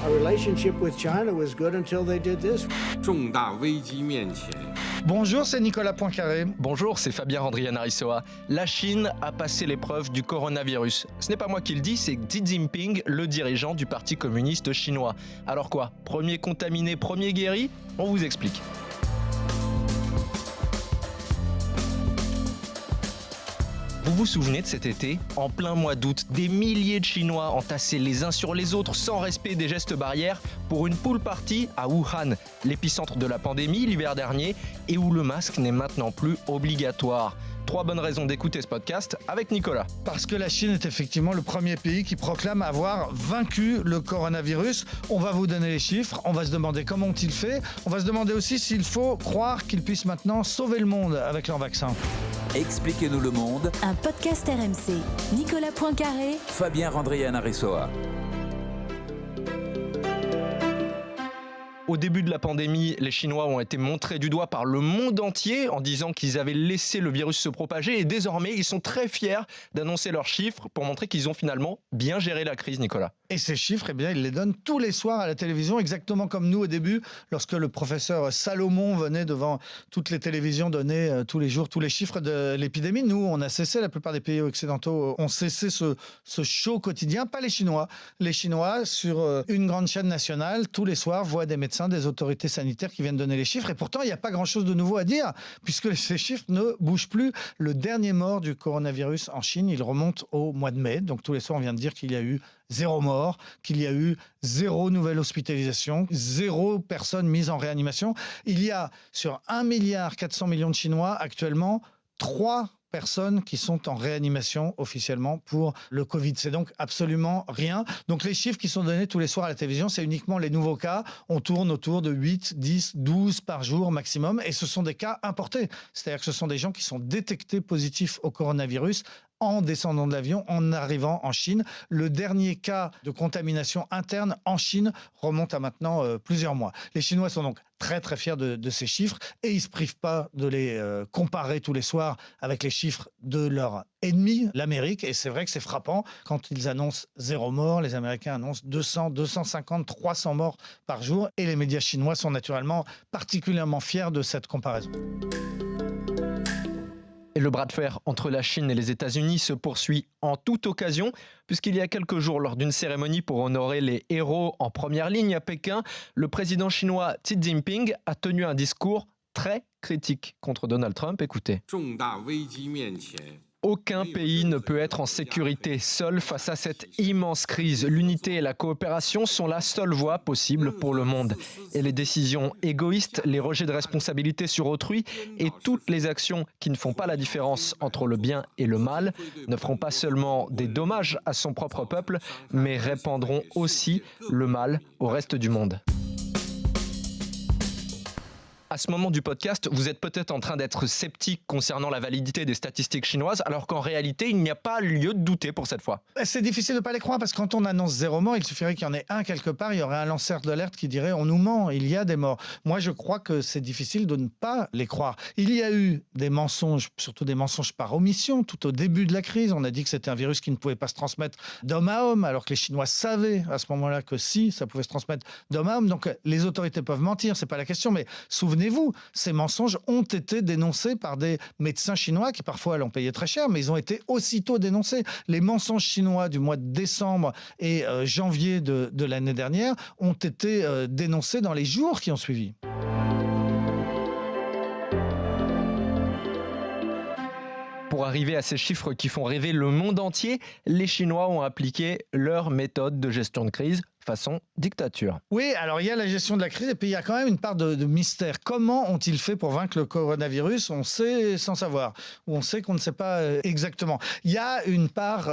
Our relationship with China was good until they did this. 重大危机面前， Bonjour, c'est Nicolas Poincaré. Bonjour, c'est Fabien Randrian-Arissoa. La Chine a passé l'épreuve du coronavirus. Ce n'est pas moi qui le dis, c'est Xi Jinping, le dirigeant du Parti communiste chinois. Alors quoi ? Premier contaminé, premier guéri ? On vous explique. Vous vous souvenez de cet été ? En plein mois d'août, des milliers de Chinois entassés les uns sur les autres sans respect des gestes barrières pour une pool party à Wuhan, l'épicentre de la pandémie l'hiver dernier et où le masque n'est maintenant plus obligatoire. 3 bonnes raisons d'écouter ce podcast avec Nicolas. Parce que la Chine est effectivement le premier pays qui proclame avoir vaincu le coronavirus. On va vous donner les chiffres, on va se demander comment ont-ils fait. On va se demander aussi s'il faut croire qu'ils puissent maintenant sauver le monde avec leur vaccin. Expliquez-nous le monde, Un podcast RMC. Nicolas Poincaré. Fabien Randrian-Arissoa. Au début de la pandémie, les Chinois ont été montrés du doigt par le monde entier en disant qu'ils avaient laissé le virus se propager et désormais ils sont très fiers d'annoncer leurs chiffres pour montrer qu'ils ont finalement bien géré la crise, Nicolas. Et ces chiffres, eh bien, ils les donnent tous les soirs à la télévision, exactement comme nous au début, lorsque le professeur Salomon venait devant toutes les télévisions donner tous les jours tous les chiffres de l'épidémie. Nous, on a cessé, la plupart des pays occidentaux ont cessé ce show quotidien, pas les Chinois. Les Chinois, sur une grande chaîne nationale, tous les soirs, voient des médecins, des autorités sanitaires qui viennent donner les chiffres. Et pourtant, il n'y a pas grand-chose de nouveau à dire, puisque ces chiffres ne bougent plus. Le dernier mort du coronavirus en Chine, il remonte au mois de mai. Donc tous les soirs, on vient de dire qu'il y a eu 0 mort, qu'il y a eu 0 nouvelle hospitalisation, 0 personne mise en réanimation. Il y a sur 1,4 milliard de Chinois actuellement 3 personnes qui sont en réanimation officiellement pour le Covid. C'est donc absolument rien. Donc les chiffres qui sont donnés tous les soirs à la télévision, c'est uniquement les nouveaux cas. On tourne autour de 8, 10, 12 par jour maximum. Et ce sont des cas importés. C'est-à-dire que ce sont des gens qui sont détectés positifs au coronavirus en descendant de l'avion, en arrivant en Chine. Le dernier cas de contamination interne en Chine remonte à maintenant plusieurs mois. Les Chinois sont donc très très fiers de ces chiffres et ils ne se privent pas de les comparer tous les soirs avec les chiffres de leur ennemi, l'Amérique. Et c'est vrai que c'est frappant quand ils annoncent 0 mort, les Américains annoncent 200, 250, 300 morts par jour et les médias chinois sont naturellement particulièrement fiers de cette comparaison. Et le bras de fer entre la Chine et les États-Unis se poursuit en toute occasion, puisqu'il y a quelques jours, lors d'une cérémonie pour honorer les héros en première ligne à Pékin, le président chinois Xi Jinping a tenu un discours très critique contre Donald Trump. Écoutez. 重大危机面前， Aucun pays ne peut être en sécurité seul face à cette immense crise. L'unité et la coopération sont la seule voie possible pour le monde. Et les décisions égoïstes, les rejets de responsabilité sur autrui et toutes les actions qui ne font pas la différence entre le bien et le mal ne feront pas seulement des dommages à son propre peuple, mais répandront aussi le mal au reste du monde. À ce moment du podcast, vous êtes peut-être en train d'être sceptique concernant la validité des statistiques chinoises, alors qu'en réalité, il n'y a pas lieu de douter pour cette fois. C'est difficile de ne pas les croire parce que quand on annonce 0 mort, il suffirait qu'il y en ait un quelque part, il y aurait un lanceur d'alerte qui dirait on nous ment, il y a des morts. Moi, je crois que c'est difficile de ne pas les croire. Il y a eu des mensonges, surtout des mensonges par omission, tout au début de la crise. On a dit que c'était un virus qui ne pouvait pas se transmettre d'homme à homme, alors que les Chinois savaient à ce moment-là que si, ça pouvait se transmettre d'homme à homme. Donc les autorités peuvent mentir, c'est pas la question, mais souvenez-vous, ces mensonges ont été dénoncés par des médecins chinois qui parfois l'ont payé très cher, mais ils ont été aussitôt dénoncés. Les mensonges chinois du mois de décembre et janvier de l'année dernière ont été dénoncés dans les jours qui ont suivi. Pour arriver à ces chiffres qui font rêver le monde entier, les Chinois ont appliqué leur méthode de gestion de crise façon dictature. Oui, alors il y a la gestion de la crise et puis il y a quand même une part de mystère. Comment ont-ils fait pour vaincre le coronavirus ? On sait sans savoir, ou on sait qu'on ne sait pas exactement. Il y a une part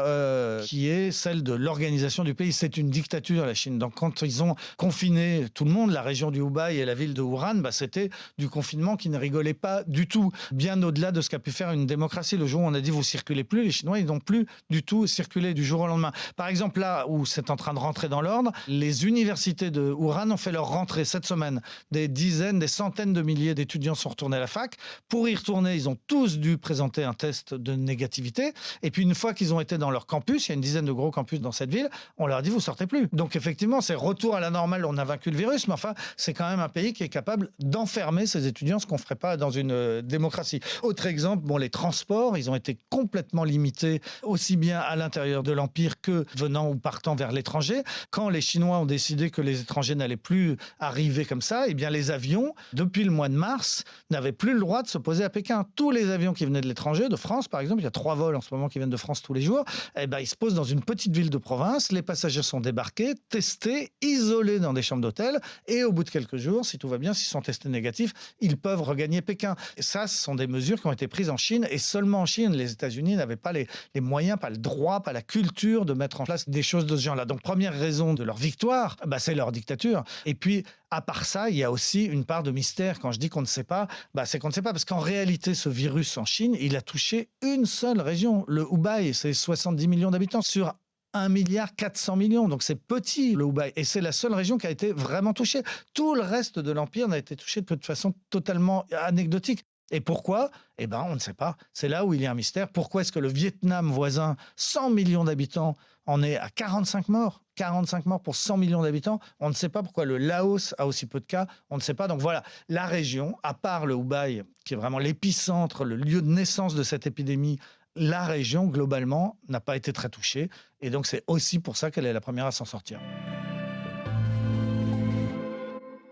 qui est celle de l'organisation du pays. C'est une dictature, la Chine. Donc quand ils ont confiné tout le monde, la région du Hubei et la ville de Wuhan, c'était du confinement qui ne rigolait pas du tout. Bien au-delà de ce qu'a pu faire une démocratie. Le jour où on a dit vous circulez plus, les Chinois ils n'ont plus du tout circulé du jour au lendemain. Par exemple là où c'est en train de rentrer dans l'ordre, Les universités de Wuhan ont fait leur rentrée cette semaine. Des dizaines, des centaines de milliers d'étudiants sont retournés à la fac. Pour y retourner, ils ont tous dû présenter un test de négativité. Et puis une fois qu'ils ont été dans leur campus, il y a une dizaine de gros campus dans cette ville, on leur dit vous sortez plus. Donc effectivement, c'est retour à la normale, on a vaincu le virus, mais enfin, c'est quand même un pays qui est capable d'enfermer ses étudiants, ce qu'on ne ferait pas dans une démocratie. Autre exemple, les transports, ils ont été complètement limités, aussi bien à l'intérieur de l'Empire que venant ou partant vers l'étranger. Quand les Chinois ont décidé que les étrangers n'allaient plus arriver comme ça, eh bien les avions, depuis le mois de mars, n'avaient plus le droit de se poser à Pékin. Tous les avions qui venaient de l'étranger, de France par exemple, il y a 3 vols en ce moment qui viennent de France tous les jours, eh ben, ils se posent dans une petite ville de province, les passagers sont débarqués, testés, isolés dans des chambres d'hôtel, et au bout de quelques jours, si tout va bien, s'ils sont testés négatifs, ils peuvent regagner Pékin. Et ça, ce sont des mesures qui ont été prises en Chine, et seulement en Chine, les États-Unis n'avaient pas les moyens, pas le droit, pas la culture de mettre en place des choses de ce genre-là. Donc première raison de leur victoire, c'est leur dictature. Et puis, à part ça, il y a aussi une part de mystère. Quand je dis qu'on ne sait pas, c'est qu'on ne sait pas. Parce qu'en réalité, ce virus en Chine, il a touché une seule région. Le Hubei, c'est 70 millions d'habitants sur 1,4 milliard. Donc c'est petit, le Hubei. Et c'est la seule région qui a été vraiment touchée. Tout le reste de l'Empire n'a été touché de façon totalement anecdotique. Et pourquoi ? On ne sait pas. C'est là où il y a un mystère. Pourquoi est-ce que le Vietnam voisin, 100 millions d'habitants, en est à 45 morts ? 45 morts pour 100 millions d'habitants. On ne sait pas pourquoi le Laos a aussi peu de cas. On ne sait pas. Donc voilà, la région, à part le Hubei, qui est vraiment l'épicentre, le lieu de naissance de cette épidémie, la région, globalement, n'a pas été très touchée. Et donc c'est aussi pour ça qu'elle est la première à s'en sortir.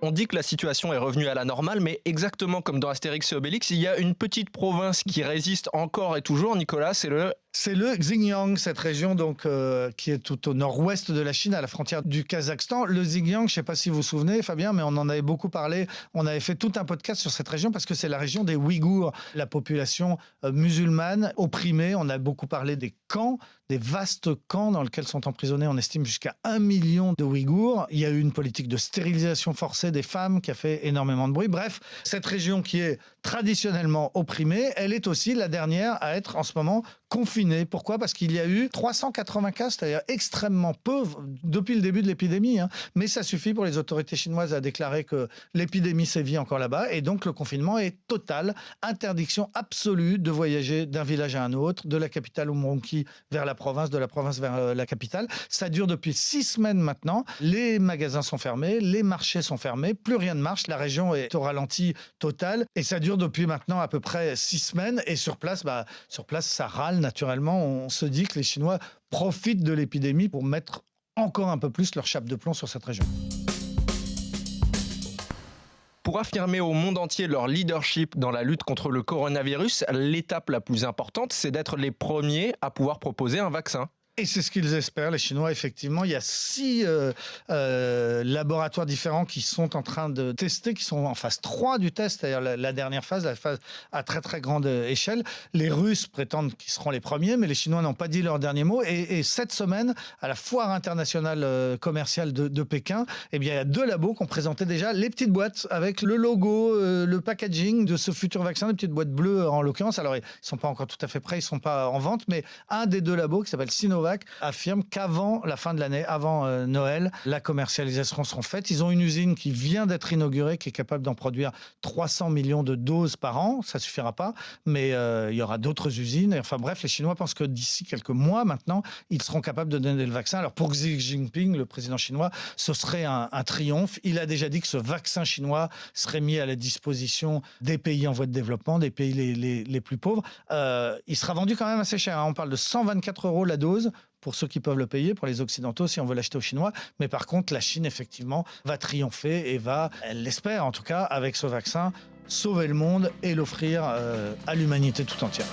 On dit que la situation est revenue à la normale, mais exactement comme dans Astérix et Obélix, il y a une petite province qui résiste encore et toujours, Nicolas, c'est le Xinjiang, cette région donc, qui est tout au nord-ouest de la Chine, à la frontière du Kazakhstan. Le Xinjiang, je ne sais pas si vous vous souvenez, Fabien, mais on en avait beaucoup parlé. On avait fait tout un podcast sur cette région parce que c'est la région des Ouïghours, la population musulmane opprimée. On a beaucoup parlé des camps, des vastes camps dans lesquels sont emprisonnés, on estime, jusqu'à 1 million de Ouïghours. Il y a eu une politique de stérilisation forcée des femmes qui a fait énormément de bruit. Bref, cette région qui est traditionnellement opprimée, elle est aussi la dernière à être en ce moment confinée. Pourquoi ? Parce qu'il y a eu 380 cas, c'est-à-dire extrêmement peu depuis le début de l'épidémie. Mais ça suffit pour les autorités chinoises à déclarer que l'épidémie sévit encore là-bas. Et donc le confinement est total. Interdiction absolue de voyager d'un village à un autre, de la capitale Urumqi vers la province, de la province vers la capitale. Ça dure depuis 6 semaines maintenant. Les magasins sont fermés, les marchés sont fermés, plus rien ne marche. La région est au ralenti total. Et ça dure depuis maintenant à peu près 6 semaines. Et sur place, ça râle naturellement. On se dit que les Chinois profitent de l'épidémie pour mettre encore un peu plus leur chape de plomb sur cette région. Pour affirmer au monde entier leur leadership dans la lutte contre le coronavirus, l'étape la plus importante, c'est d'être les premiers à pouvoir proposer un vaccin. Et c'est ce qu'ils espèrent, les Chinois, effectivement. Il y a 6 laboratoires différents qui sont en train de tester, qui sont en phase 3 du test, c'est-à-dire la dernière phase, la phase à très très grande échelle. Les Russes prétendent qu'ils seront les premiers, mais les Chinois n'ont pas dit leur dernier mot. Et cette semaine, à la foire internationale commerciale de Pékin, il y a 2 labos qui ont présenté déjà les petites boîtes avec le logo, le packaging de ce futur vaccin, des petites boîtes bleues en l'occurrence. Alors, ils ne sont pas encore tout à fait prêts, ils ne sont pas en vente, mais un des 2 labos qui s'appelle Sinovac affirme qu'avant la fin de l'année, avant Noël, la commercialisation sera faite. Ils ont une usine qui vient d'être inaugurée, qui est capable d'en produire 300 millions de doses par an. Ça ne suffira pas, mais il y aura d'autres usines. Et enfin bref, les Chinois pensent que d'ici quelques mois maintenant, ils seront capables de donner le vaccin. Alors pour Xi Jinping, le président chinois, ce serait un triomphe. Il a déjà dit que ce vaccin chinois serait mis à la disposition des pays en voie de développement, des pays les plus pauvres. Il sera vendu quand même assez cher. On parle de 124 € la dose pour ceux qui peuvent le payer, pour les Occidentaux, si on veut l'acheter aux Chinois. Mais par contre, la Chine, effectivement, va triompher et va, elle l'espère en tout cas, avec ce vaccin, sauver le monde et l'offrir à l'humanité tout entière.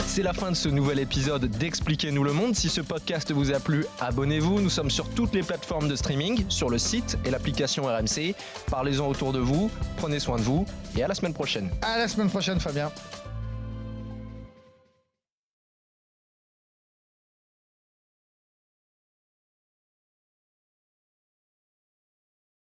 C'est la fin de ce nouvel épisode d'Expliquez-nous le monde. Si ce podcast vous a plu, abonnez-vous. Nous sommes sur toutes les plateformes de streaming, sur le site et l'application RMC. Parlez-en autour de vous, prenez soin de vous et à la semaine prochaine. À la semaine prochaine, Fabien.